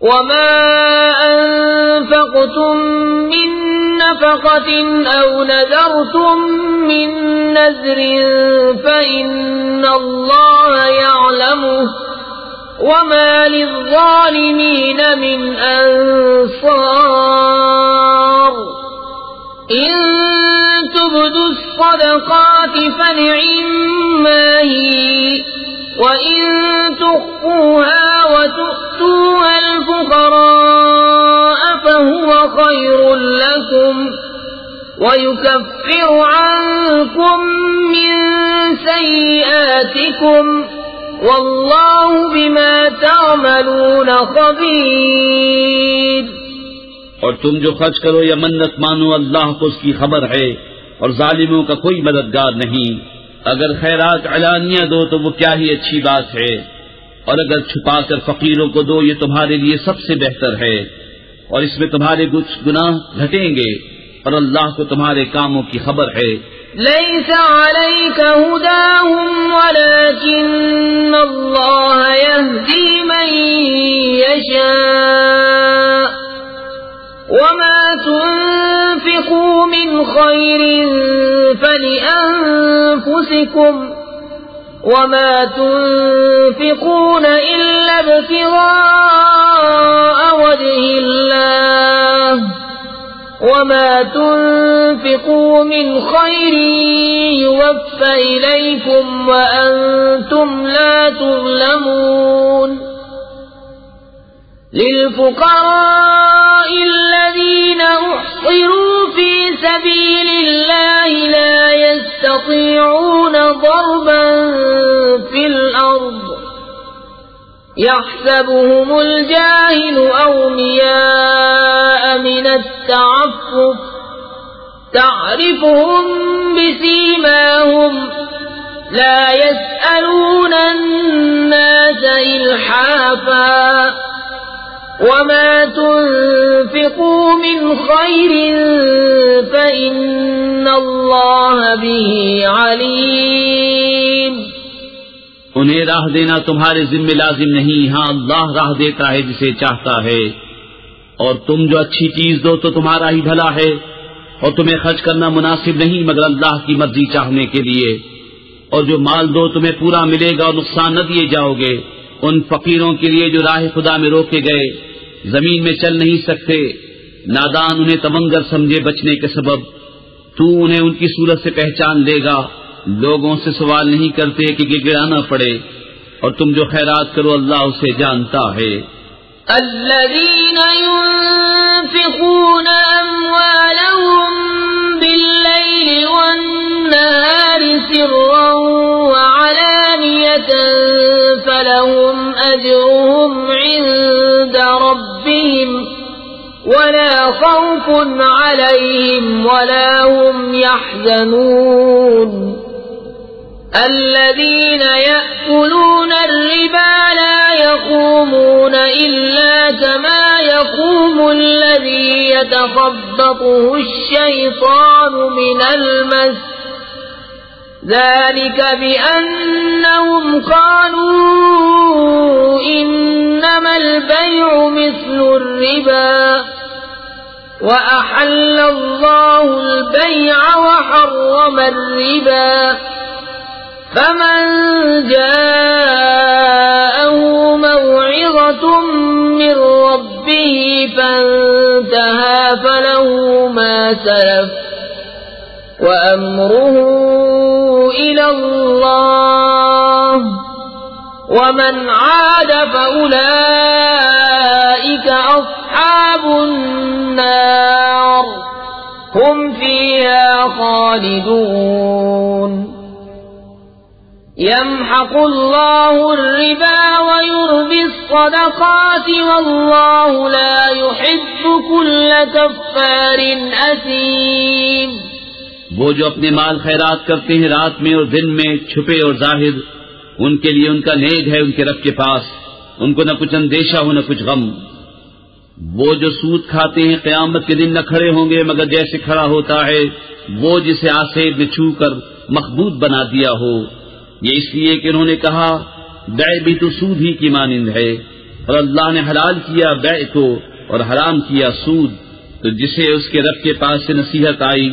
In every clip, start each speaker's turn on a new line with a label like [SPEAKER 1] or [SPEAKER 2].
[SPEAKER 1] وما أنفقتم من نفقة أو نذرتم من نذر فإن الله يعلمه وما للظالمين من أنصار إن تبدوا الصدقات فنعما هي وإن تخفوها وتؤتوها الفقراء فهو خير لكم ويكفر عنكم من سيئاتكم واللہ بما تعملون خبیر۔
[SPEAKER 2] اور تم جو خرچ کرو یا منت مانو اللہ کو اس کی خبر ہے اور ظالموں کا کوئی مددگار نہیں۔ اگر خیرات علانیہ دو تو وہ کیا ہی اچھی بات ہے، اور اگر چھپا کر فقیروں کو دو یہ تمہارے لیے سب سے بہتر ہے، اور اس میں تمہارے کچھ گناہ گھٹیں گے اور اللہ کو تمہارے کاموں کی خبر ہے۔
[SPEAKER 1] ليس عليك هداهم ولكن الله يهدي من يشاء وما تنفقوا من خير فلأنفسكم وما تنفقون إلا ابتغاء وجه الله وما تنفقوا من خير يوفى إليكم وأنتم لا تظلمون للفقراء الذين أحصروا في سبيل الله لا يستطيعون ضربا في الأرض يحسبهم الجاهل أغنياء من التعفف تعرفهم بسيماهم لا يسألون الناس إلحافا وما تنفقوا من خير فإن الله به عليم۔
[SPEAKER 2] انہیں راہ دینا تمہارے ذمہ لازم نہیں، ہاں اللہ راہ دیتا ہے جسے چاہتا ہے، اور تم جو اچھی چیز دو تو تمہارا ہی بھلا ہے، اور تمہیں خرچ کرنا مناسب نہیں مگر اللہ کی مرضی چاہنے کے لیے، اور جو مال دو تمہیں پورا ملے گا اور نقصان نہ دیے جاؤ گے۔ ان فقیروں کے لیے جو راہ خدا میں روکے گئے، زمین میں چل نہیں سکتے، نادان انہیں تمنگر سمجھے بچنے کے سبب، تو انہیں ان کی صورت سے پہچان لے گا۔ لوگوں سے سوال نہیں کرتے کہ گڑگڑانا پڑے، اور تم جو خیرات کرو اللہ اسے جانتا ہے۔
[SPEAKER 1] الذين ينفقون أموالهم بالليل والنهار سرا وعلانية فلهم أجرهم عند ربهم ولا خوف عليهم ولا هم يحزنون الذين يأكلون الربا لا يقومون إلا كما يقوم الذي يتخبطه الشيطان من المس ذلك بأنهم قالوا إنما البيع مثل الربا وأحل الله البيع وحرم الربا فمن جاءه موعظة من ربه فانتهى فله ما سلف وأمره إلى الله ومن عاد فأولئك أصحاب النار هم فيها خالدون يمحق الله الربا ويربي الصدقات والله لا يحب كل كفار أثيم۔
[SPEAKER 2] وہ جو اپنے مال خیرات کرتے ہیں رات میں اور دن میں، چھپے اور ظاہر، ان کے لیے ان کا نیز ہے ان کے رب کے پاس، ان کو نہ کچھ اندیشہ ہو نہ کچھ غم۔ وہ جو سود کھاتے ہیں قیامت کے دن نہ کھڑے ہوں گے مگر جیسے کھڑا ہوتا ہے وہ جسے آسیب نے چھو کر مخبوط بنا دیا ہو، یہ اس لیے کہ انہوں نے کہا بیع بھی تو سود ہی کی مانند ہے، اور اللہ نے حلال کیا بیع کو اور حرام کیا سود، تو جسے اس کے رب کے پاس سے نصیحت آئی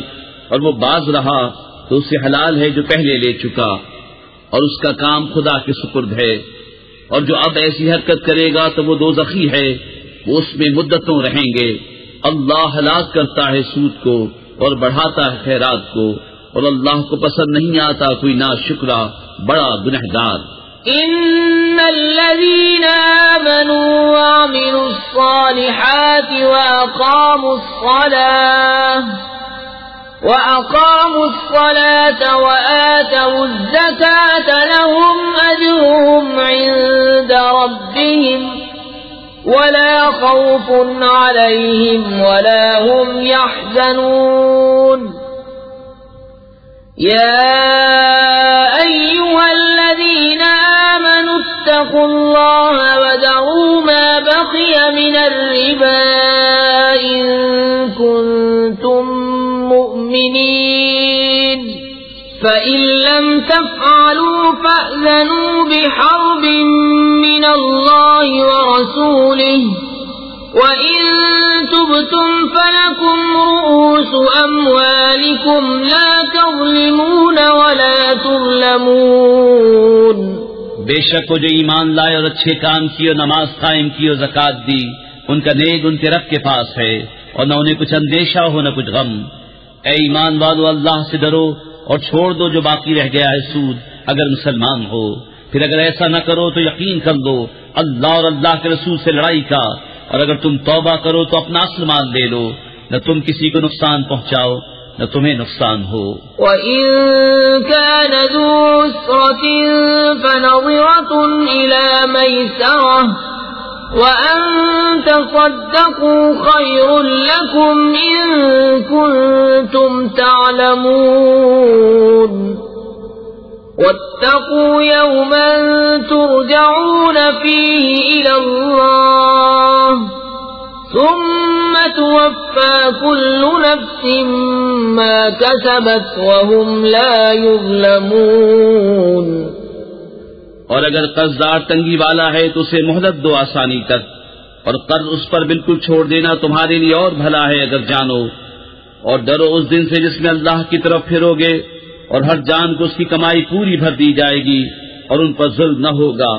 [SPEAKER 2] اور وہ باز رہا تو اسے حلال ہے جو پہلے لے چکا، اور اس کا کام خدا کے سپرد ہے۔ اور جو اب ایسی حرکت کرے گا تو وہ دوزخی ہے، وہ اس میں مدتوں رہیں گے۔ اللہ ہلاک کرتا ہے سود کو اور بڑھاتا ہے خیرات کو، اور اللہ کو پسند نہیں آتا کوئی ناشکرا بڑا گنہگار۔
[SPEAKER 1] إن الذين آمنوا وعملوا الصالحات وأقاموا الصلاة وآتوا الزكاة لهم أجرهم عند ربهم ولا خوف عليهم ولا هم يحزنون يا أيها الذين آمنوا اتقوا الله وذروا ما بقي من الربا إن كنتم مؤمنين فإن لم تفعلوا فأذنوا بحرب من الله ورسوله وإن تبتم فلكم رؤوس أموالكم لا تظلمون ولا تظلمون۔
[SPEAKER 2] بے شک وہ جو ایمان لائے اور اچھے کام کیے اور نماز قائم کی اور زکات دی، ان کا نیک ان کے رب کے پاس ہے، اور نہ انہیں کچھ اندیشہ ہو نہ کچھ غم۔ اے ایمان والو، اللہ سے ڈرو اور چھوڑ دو جو باقی رہ گیا ہے سود، اگر مسلمان ہو۔ پھر اگر ایسا نہ کرو تو یقین کر لو اللہ اور اللہ کے رسول سے لڑائی کا، اور اگر تم توبہ کرو تو اپنا اصل مال لے لو، نہ تم کسی کو نقصان پہنچاؤ نہ تمہیں نقصان ہو۔
[SPEAKER 1] وَإِن كَانَ ذُو عُسْرَةٍ فَنَظِرَةٌ إِلَى مَيْسَرَةٍ وَأَن تَصَدَّقُوا خَيْرٌ لَكُمْ إِن كُنتُمْ تَعْلَمُونَ وَاتَّقُوا يَوْمًا تُرْجَعُونَ فِيهِ إِلَى اللَّهِ ثُمَّ تُوَفَّى كُلُّ نَفْسٍ مَا كَسَبَتْ وَهُمْ لَا يُظْلَمُونَ۔
[SPEAKER 2] اور اگر قرضدار تنگی والا ہے تو اسے مہلت دو آسانی تک، اور قرض اس پر بالکل چھوڑ دینا تمہارے لیے اور بھلا ہے اگر جانو۔ اور ڈرو اس دن سے جس میں اللہ کی طرف پھرو گے، اور ہر جان کو اس کی کمائی پوری بھر دی جائے گی، اور ان پر ظلم نہ ہوگا۔